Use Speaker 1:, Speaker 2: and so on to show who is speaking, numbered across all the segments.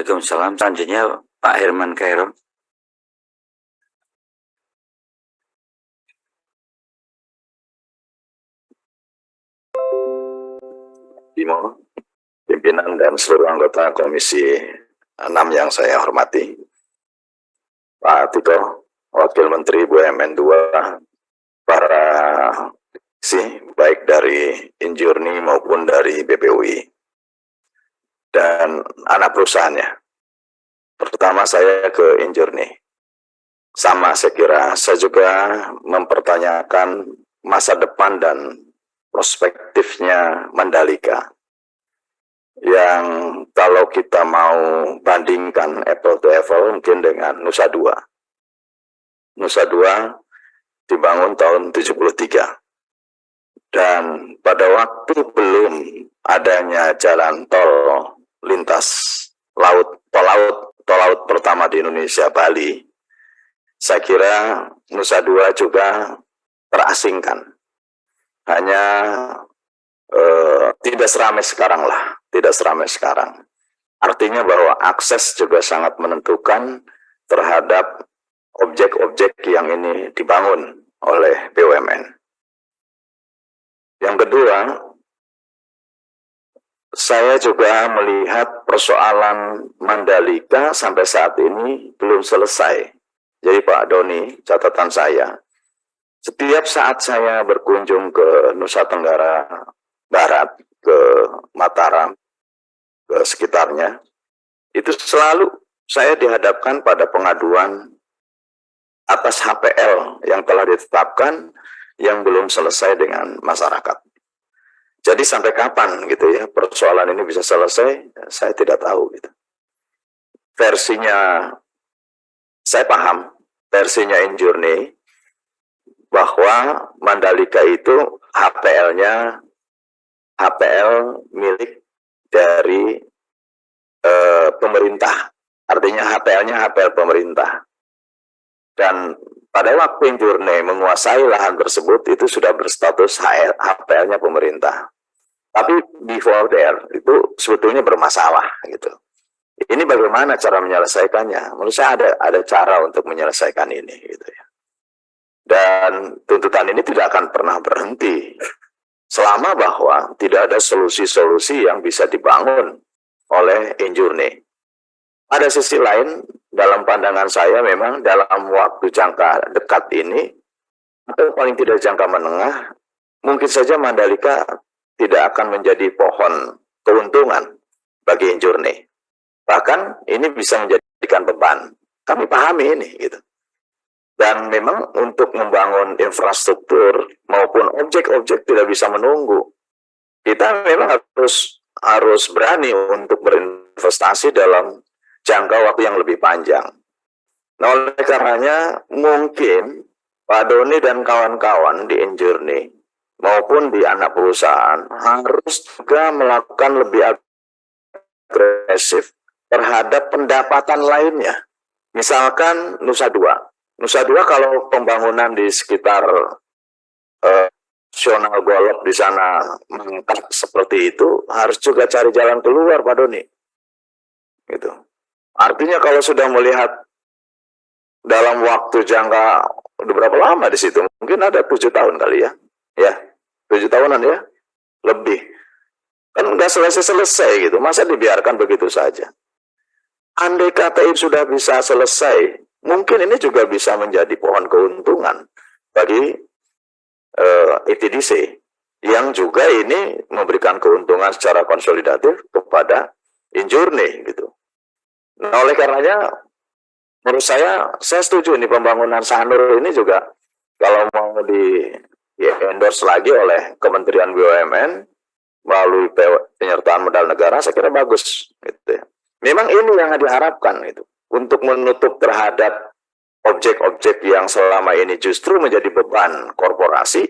Speaker 1: Waalaikumsalam. Selanjutnya Pak Herman Khairul.
Speaker 2: Bimo, pimpinan dan seluruh anggota Komisi 6 yang saya hormati, Pak Tito, Wakil Menteri BUMN 2, para baik dari Injourney maupun dari BPUI, dan anak perusahaannya. Pertama saya ke Injourney. Sama saya kira, saya juga mempertanyakan masa depan dan perspektifnya Mandalika. Yang kalau kita mau bandingkan apple to apple mungkin dengan Nusa Dua. Nusa Dua dibangun tahun 73. Dan pada waktu belum adanya jalan tol lintas laut, tol laut pertama di Indonesia, Bali, saya kira Nusa Dua juga terasingkan. Hanya tidak seramai sekarang lah, tidak seramai sekarang. Artinya bahwa akses juga sangat menentukan terhadap objek-objek yang ini dibangun oleh BUMN. Yang kedua, saya juga melihat persoalan Mandalika sampai saat ini belum selesai. Jadi Pak Doni, catatan saya, setiap saat saya berkunjung ke Nusa Tenggara Barat, ke Mataram, ke sekitarnya, itu selalu saya dihadapkan pada pengaduan atas HPL yang telah ditetapkan yang belum selesai dengan masyarakat. Jadi sampai kapan gitu ya persoalan ini bisa selesai, saya tidak tahu gitu. Versinya, saya paham, versinya Injourney, bahwa Mandalika itu HPL-nya HPL milik dari pemerintah. Artinya HPL-nya HPL pemerintah. Dan pada waktu Injourney menguasai lahan tersebut, itu sudah berstatus HPL-nya pemerintah. Tapi before there, itu sebetulnya bermasalah gitu. Ini bagaimana cara menyelesaikannya? Menurut saya ada cara untuk menyelesaikan ini gitu ya. Dan tuntutan ini tidak akan pernah berhenti selama bahwa tidak ada solusi-solusi yang bisa dibangun oleh Injourney. Pada sisi lain, dalam pandangan saya memang dalam waktu jangka dekat ini, atau paling tidak jangka menengah, mungkin saja Mandalika tidak akan menjadi pohon keuntungan bagi Injourney. Bahkan ini bisa menjadikan beban. Kami pahami ini gitu. Dan memang untuk membangun infrastruktur maupun objek-objek tidak bisa menunggu. Kita memang harus berani untuk berinvestasi dalam jangka waktu yang lebih panjang. Nah, oleh karenanya mungkin Pak Doni dan kawan-kawan di Injourney maupun di anak perusahaan harus juga melakukan lebih agresif terhadap pendapatan lainnya. Misalkan Nusa Dua. Nusa Dua kalau pembangunan di sekitar Nasional Golok di sana mangkat seperti itu, harus juga cari jalan keluar, Pak Doni. Gitu. Artinya kalau sudah melihat dalam waktu jangka udah berapa lama di situ, mungkin ada 7 tahun kali ya, 7 tahunan ya, lebih. Kan nggak selesai-selesai gitu, masa dibiarkan begitu saja. Andai kata itu sudah bisa selesai, mungkin ini juga bisa menjadi pohon keuntungan bagi ITDC, yang juga ini memberikan keuntungan secara konsolidatif kepada Injourney gitu. Nah, oleh karenanya, menurut saya setuju ini pembangunan Sanur ini juga kalau mau endorse lagi oleh Kementerian BUMN melalui penyertaan modal negara, saya kira bagus. Gitu ya. Memang ini yang diharapkan gitu, untuk menutup terhadap objek-objek yang selama ini justru menjadi beban korporasi,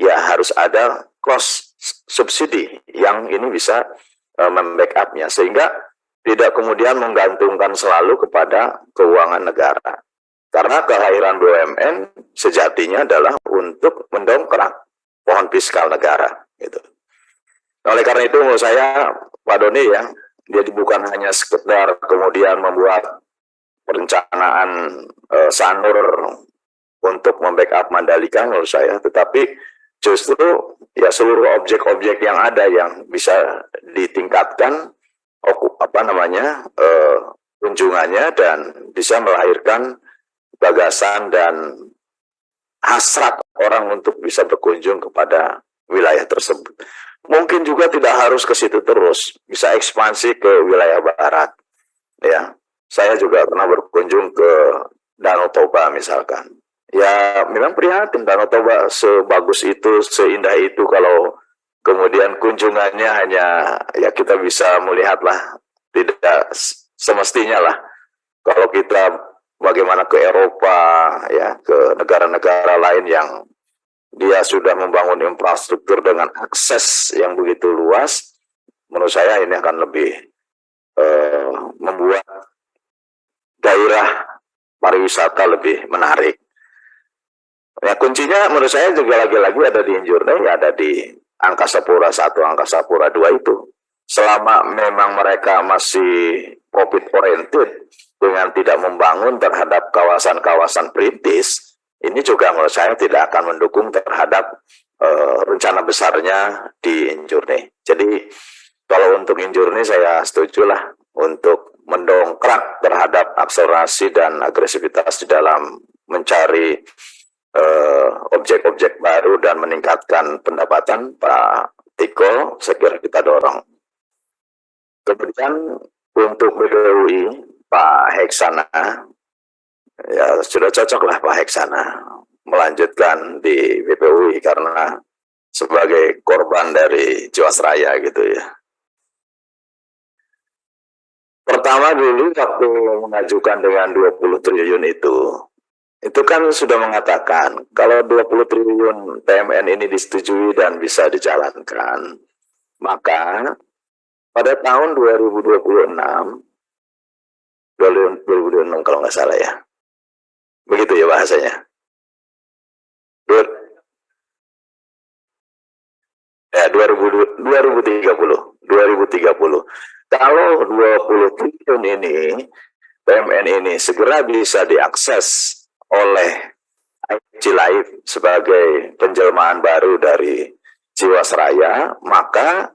Speaker 2: ya harus ada cost subsidi yang ini bisa membackup-nya, sehingga tidak kemudian menggantungkan selalu kepada keuangan negara. Karena kehadiran BUMN sejatinya adalah untuk mendongkrak pohon fiskal negara. Gitu. Nah, oleh karena itu menurut saya, Pak Doni ya, Jadi bukan hanya sekedar kemudian membuat perencanaan Sanur untuk membackup Mandalika menurut saya, tetapi justru ya seluruh objek-objek yang ada yang bisa ditingkatkan kunjungannya dan bisa melahirkan gagasan dan hasrat orang untuk bisa berkunjung kepada wilayah tersebut. Mungkin juga tidak harus ke situ terus, bisa ekspansi ke wilayah barat. Ya, saya juga pernah berkunjung ke Danau Toba misalkan. Ya, memang prihatin Danau Toba sebagus itu, seindah itu, kalau kemudian kunjungannya hanya ya kita bisa melihatlah tidak semestinya lah. Kalau kita bagaimana ke Eropa, ya ke negara-negara lain yang dia sudah membangun infrastruktur dengan akses yang begitu luas, menurut saya ini akan lebih membuat daerah pariwisata lebih menarik. Ya, kuncinya menurut saya juga lagi-lagi ada di Injurne, ya ada di Angkasa Pura 1, Angkasa Pura 2 itu. Selama memang mereka masih profit oriented dengan tidak membangun terhadap kawasan-kawasan perintis, ini juga menurut saya tidak akan mendukung terhadap rencana besarnya di Injurne. Jadi kalau untuk Injurne saya setujulah untuk mendongkrak terhadap akselerasi dan agresivitas di dalam mencari objek-objek baru dan meningkatkan pendapatan Pak Tiko, saya kira kita dorong. Kemudian untuk BPUI Pak Heksana, ya sudah cocok lah Pak Heksana melanjutkan di BPUI karena sebagai korban dari Jiwasraya gitu ya. Pertama dulu waktu mengajukan dengan 20 triliun itu kan sudah mengatakan kalau 20 triliun PMN ini disetujui dan bisa dijalankan, maka pada tahun 2026 kalau nggak salah ya, begitu ya bahasanya, 2030. Kalau 20 triliun ini PMN ini segera bisa diakses oleh IFC Life sebagai penjelmaan baru dari Jiwasraya, maka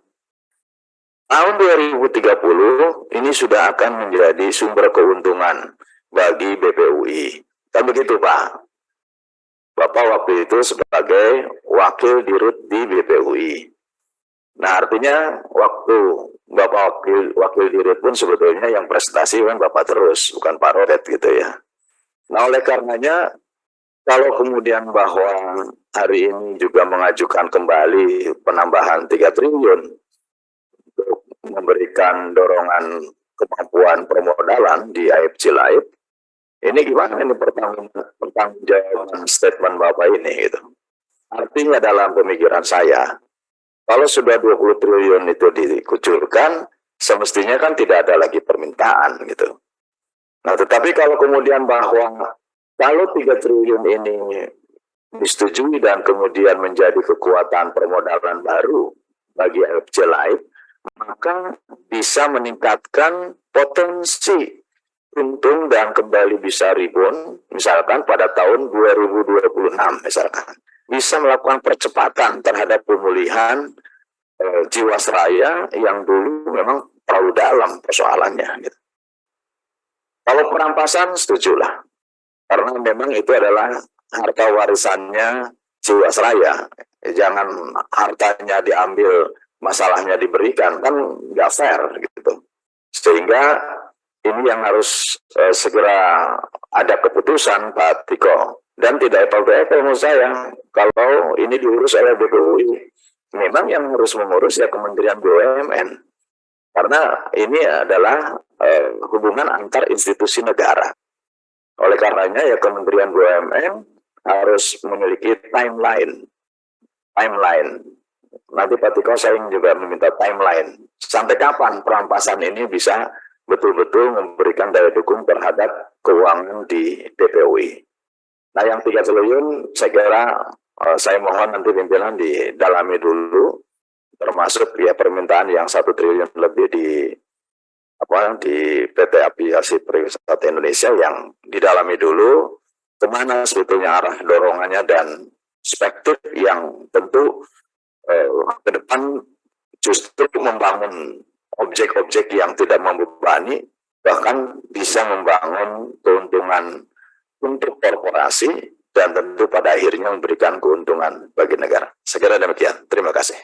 Speaker 2: tahun 2030 ini sudah akan menjadi sumber keuntungan bagi BPUI. Kan begitu Pak? Bapak waktu itu sebagai wakil dirut di BPUI. Nah artinya waktu Bapak wakil dirut pun sebetulnya yang prestasi kan Bapak terus, bukan Pak Rodet gitu ya. Nah oleh karenanya kalau kemudian bahwa hari ini juga mengajukan kembali penambahan 3 triliun untuk memberikan dorongan kemampuan permodalan di IFC Life, ini gimana ini pertanggungjawaban statement Bapak ini gitu. Artinya dalam pemikiran saya, kalau sudah 20 triliun itu dikucurkan, semestinya kan tidak ada lagi permintaan gitu. Nah, tetapi kalau kemudian bahwa kalau 3 triliun ini disetujui dan kemudian menjadi kekuatan permodalan baru bagi IFC Life, maka bisa meningkatkan potensi untung dan kembali bisa rebound, misalkan pada tahun 2026 misalkan. Bisa melakukan percepatan terhadap pemulihan Jiwasraya yang dulu memang terlalu dalam persoalannya gitu. Kalau perampasan setujulah, karena memang itu adalah harta warisannya Jiwasraya. Jangan hartanya diambil, masalahnya diberikan, kan nggak fair gitu. Sehingga ini yang harus segera ada keputusan Pak Tiko. Dan tidak apple-to-apple menurut saya, kalau ini diurus oleh BPUI, memang yang harus mengurus ya Kementerian BUMN. Karena ini adalah hubungan antar institusi negara. Oleh karenanya ya Kementerian BUMN harus memiliki timeline. Nanti Pak Tiko saya juga meminta timeline. Sampai kapan perampasan ini bisa betul-betul memberikan daya dukung terhadap keuangan di BPUI. Nah yang 3 triliun saya kira saya mohon nanti pimpinan didalami dulu, termasuk ya permintaan yang 1 triliun lebih di di PT Aviasi Pariwisata Indonesia yang didalami dulu kemana sebetulnya arah dorongannya dan perspektif yang tentu ke depan justru membangun objek-objek yang tidak membebani, bahkan bisa membangun keuntungan untuk korporasi dan tentu pada akhirnya memberikan keuntungan bagi negara. Sekira demikian. Terima kasih.